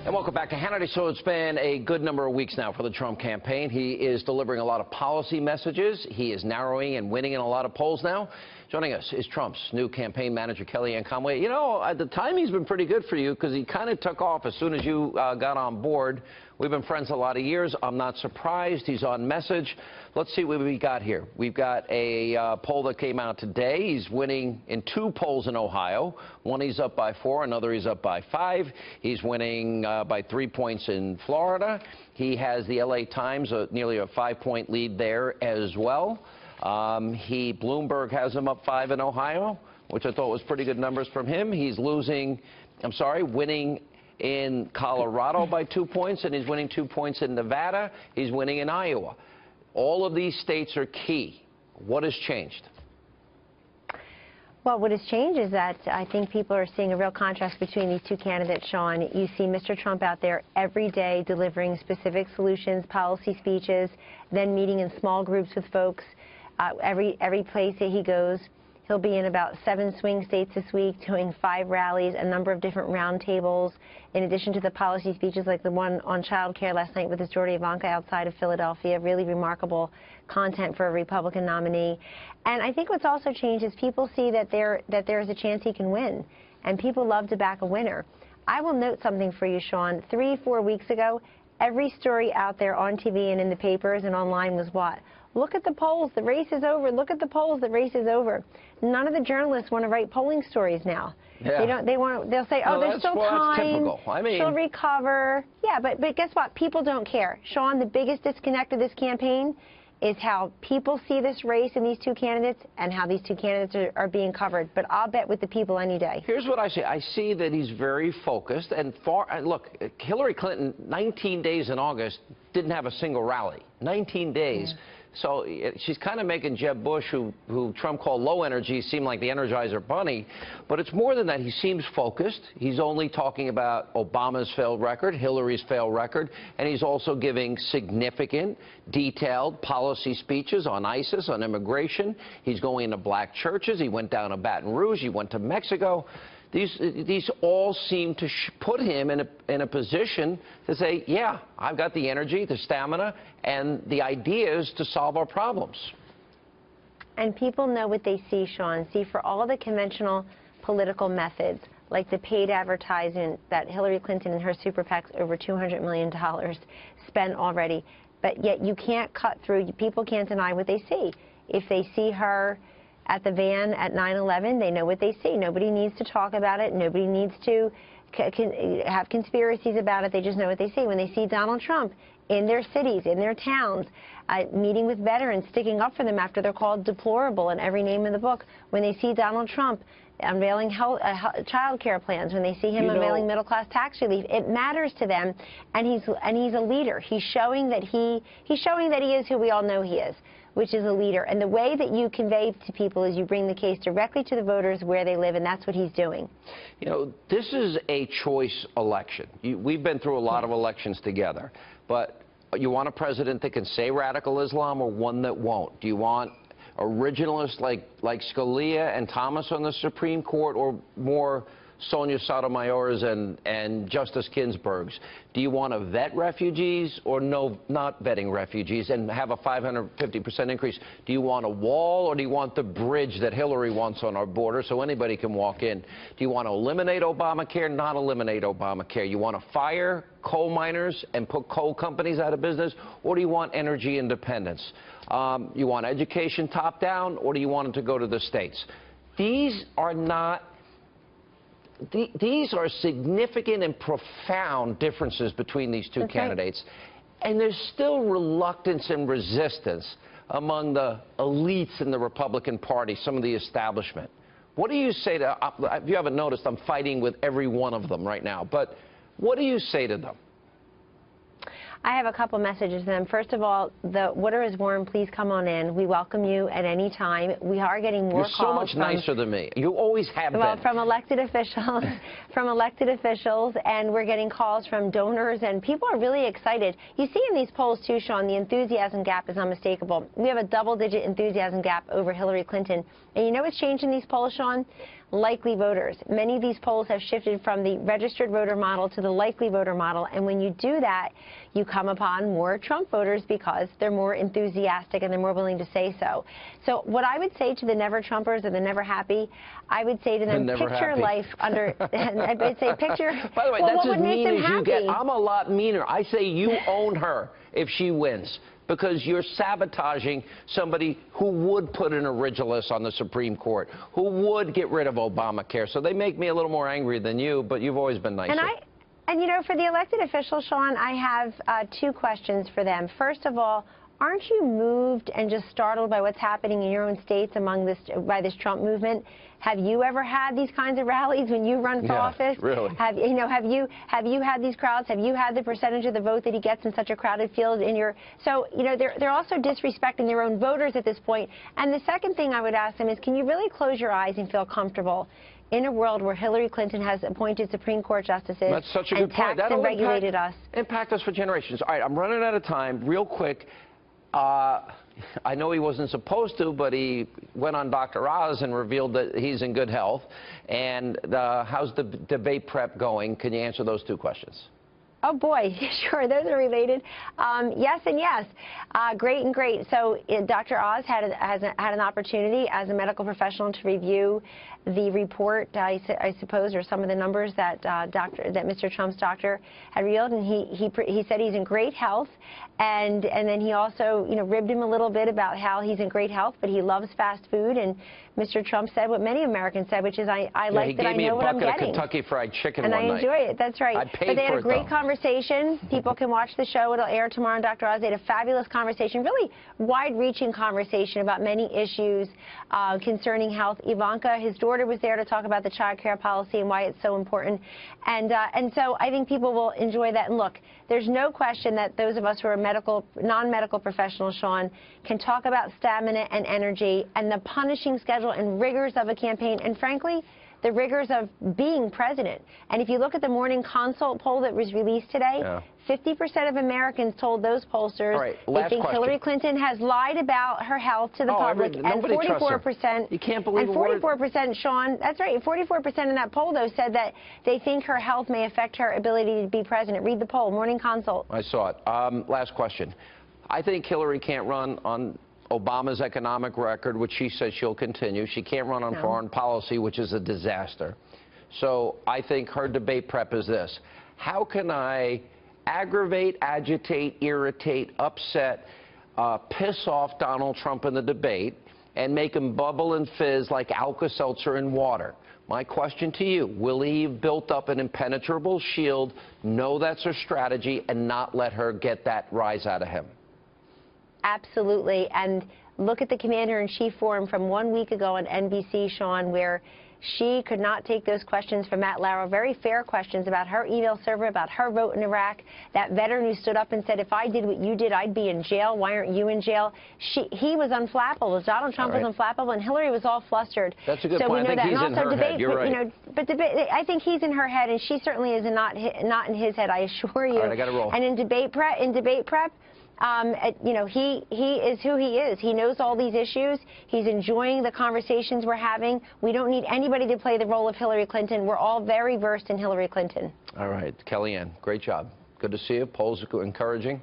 And welcome back to Hannity. So it's been a good number of weeks now for the Trump campaign. He is delivering a lot of policy messages. He is narrowing and winning in a lot of polls now. Joining us is Trump's new campaign manager, Kellyanne Conway. You know, the timing's been pretty good for you because he kind of took off as soon as you got on board. We've been friends a lot of years. I'm not surprised. He's on message. Let's see what we got here. We've got a poll that came out today. He's winning in 2 polls in Ohio. One he's up by 4, another he's up by 5. He's winning by 3 points in Florida. He has the LA Times, nearly a 5-point lead there as well. Bloomberg has him up 5 in Ohio, which I thought was pretty good numbers from him. He's winning in Colorado by 2 points, and he's winning 2 points in Nevada. He's winning in Iowa. All of these states are key. What has changed? Well, what has changed is that I think people are seeing a real contrast between these 2 candidates, Sean. You see Mr. Trump out there every day delivering specific solutions, policy speeches, then meeting in small groups with folks. Every place that he goes. He'll be in about 7 swing states this week, doing 5 rallies, a number of different roundtables, in addition to the policy speeches like the one on child care last night with his daughter Ivanka outside of Philadelphia. Really remarkable content for a Republican nominee. And I think what's also changed is people see that there is a chance he can win, and people love to back a winner. I will note something for you, Sean. 3-4 weeks ago, every story out there on TV and in the papers and online was what? Look at the polls, the race is over. Look at the polls, the race is over. None of the journalists want to write polling stories now. Yeah. They'll say, oh, there's still time. She'll recover. Yeah, but guess what? People don't care. Sean, the biggest disconnect of this campaign is how people see this race and these 2 candidates and how these 2 candidates are being covered. But I'll bet with the people any day. Here's what I see. I see that he's very focused. And look, Hillary Clinton, 19 days in August, didn't have a single rally. 19 days. Yeah. So she's kind of making Jeb Bush, who Trump called low energy, seem like the Energizer Bunny. But it's more than that. He seems focused. He's only talking about Obama's failed record, Hillary's failed record, and he's also giving significant, detailed policy speeches on ISIS, on immigration. He's going into black churches. He went down to Baton Rouge. He went to Mexico. These all seem to put him in a position to say, yeah, I've got the energy, the stamina, and the ideas to solve our problems. And people know what they see, Sean. See, for all the conventional political methods, like the paid advertising that Hillary Clinton and her super PACs over $200 million spent already, but yet you can't cut through, people can't deny what they see. If they see her at the van at 9/11, they know what they see. Nobody needs to talk about it. Nobody needs to have conspiracies about it. They just know what they see. When they see Donald Trump in their cities, in their towns, meeting with veterans, sticking up for them after they're called deplorable in every name in the book, when they see Donald Trump unveiling child care plans, when they see him unveiling middle-class tax relief, it matters to them, and he's a leader. He's showing that he is who we all know he is, which is a leader. And the way that you convey to people is you bring the case directly to the voters where they live, and that's what he's doing. You know, this is a choice election. We've been through a lot of elections together, but you want a president that can say radical Islam or one that won't? Do you want originalists like Scalia and Thomas on the Supreme Court, or more Sonia Sotomayor's and Justice Ginsburg's? Do you want to vet refugees or not vetting refugees and have a 550% increase? Do you want a wall, or do you want the bridge that Hillary wants on our border so anybody can walk in? Do you want to eliminate Obamacare, not eliminate Obamacare? You want to fire coal miners and put coal companies out of business, or do you want energy independence? You want education top down, or do you want it to go to the states? These are significant and profound differences between these 2 candidates. And there's still reluctance and resistance among the elites in the Republican Party, some of the establishment. What do you say to, if you haven't noticed, I'm fighting with every one of them right now, but what do you say to them? I have a couple messages to them. First of all, the water is warm. Please come on in. We welcome you at any time. We are getting more calls. You're so much nicer than me. You always have been. Well, from elected officials, and we're getting calls from donors, and people are really excited. You see in these polls, too, Sean, the enthusiasm gap is unmistakable. We have a double-digit enthusiasm gap over Hillary Clinton. And you know what's changed in these polls, Sean? likely voters. Many of these polls have shifted from the registered voter model to the likely voter model, and when you do that, you come upon more Trump voters because they're more enthusiastic and they're more willing to say so. So what I would say to the never Trumpers or the never happy, I would say to them, picture life under, I would say picture, by the way, well, that's what as would make mean them as you happy? get. I'm a lot meaner. I say you own her if she wins, because you're sabotaging somebody who would put an originalist on the Supreme Court, who would get rid of Obamacare. So they make me a little more angry than you, but you've always been nicer. And you know, for the elected officials, Sean, I have two questions for them. First of all, aren't you moved and just startled by what's happening in your own states by this Trump movement? Have you ever had these kinds of rallies when you run for office? Really? Have you had these crowds? Have you had the percentage of the vote that he gets in such a crowded field in your? So you know they're also disrespecting their own voters at this point. And the second thing I would ask them is, can you really close your eyes and feel comfortable in a world where Hillary Clinton has appointed Supreme Court justices That's such a good point. Taxed and regulated us? Impact us for generations. All right, I'm running out of time. Real quick. I know he wasn't supposed to, but he went on Dr. Oz and revealed that he's in good health. And how's the debate prep going? Can you answer those two questions? Oh, boy, sure, those are related. Yes and yes. Great and great. So Dr. Oz had an opportunity as a medical professional to review the report, I suppose, or some of the numbers that Mr. Trump's doctor had revealed, and he said he's in great health, and then he also, you know, ribbed him a little bit about how he's in great health, but he loves fast food, and Mr. Trump said what many Americans said, which is, I like that I know what I'm getting. He gave me a bucket of Kentucky Fried Chicken and one night. And I enjoy it. That's right. I paid but they had for a great it, conversation. People can watch the show. It'll air tomorrow on Dr. Oz. They had a fabulous conversation, really wide-reaching conversation about many issues concerning health. Ivanka, his daughter, was there to talk about the child care policy and why it's so important. And so I think people will enjoy that. And look, there's no question that those of us who are non-medical professionals, Sean, can talk about stamina and energy and the punishing schedule and rigors of a campaign, and frankly, the rigors of being president. And if you look at the Morning Consult poll that was released today, 50% of Americans told those pollsters they think Hillary Clinton has lied about her health to the public, and 44%. You can't believe and 44%, Sean, that's right. 44% in that poll, though, said that they think her health may affect her ability to be president. Read the poll, Morning Consult. I saw it. Last question. I think Hillary can't run on Obama's economic record, which she says she'll continue. She can't run on foreign policy, which is a disaster. So I think her debate prep is this: how can I aggravate, agitate, irritate, upset, piss off Donald Trump in the debate and make him bubble and fizz like Alka-Seltzer in water? My question to you, will he have built up an impenetrable shield, know that's her strategy, and not let her get that rise out of him? Absolutely. And look at the Commander-in-Chief forum from 1 week ago on NBC, Sean, where she could not take those questions from Matt Lauer, very fair questions about her email server, about her vote in Iraq. That veteran who stood up and said, if I did what you did, I'd be in jail. Why aren't you in jail? He was unflappable. Donald Trump was unflappable, and Hillary was all flustered. That's a good point. I think he's in her head. You're right. You know, but I think he's in her head, and she certainly is not in his head, I assure you. All right, I got to roll. And in debate prep, you know, he is who he is. He knows all these issues. He's enjoying the conversations we're having. We don't need anybody to play the role of Hillary Clinton. We're all very versed in Hillary Clinton. All right, Kellyanne, great job. Good to see you. Polls are encouraging.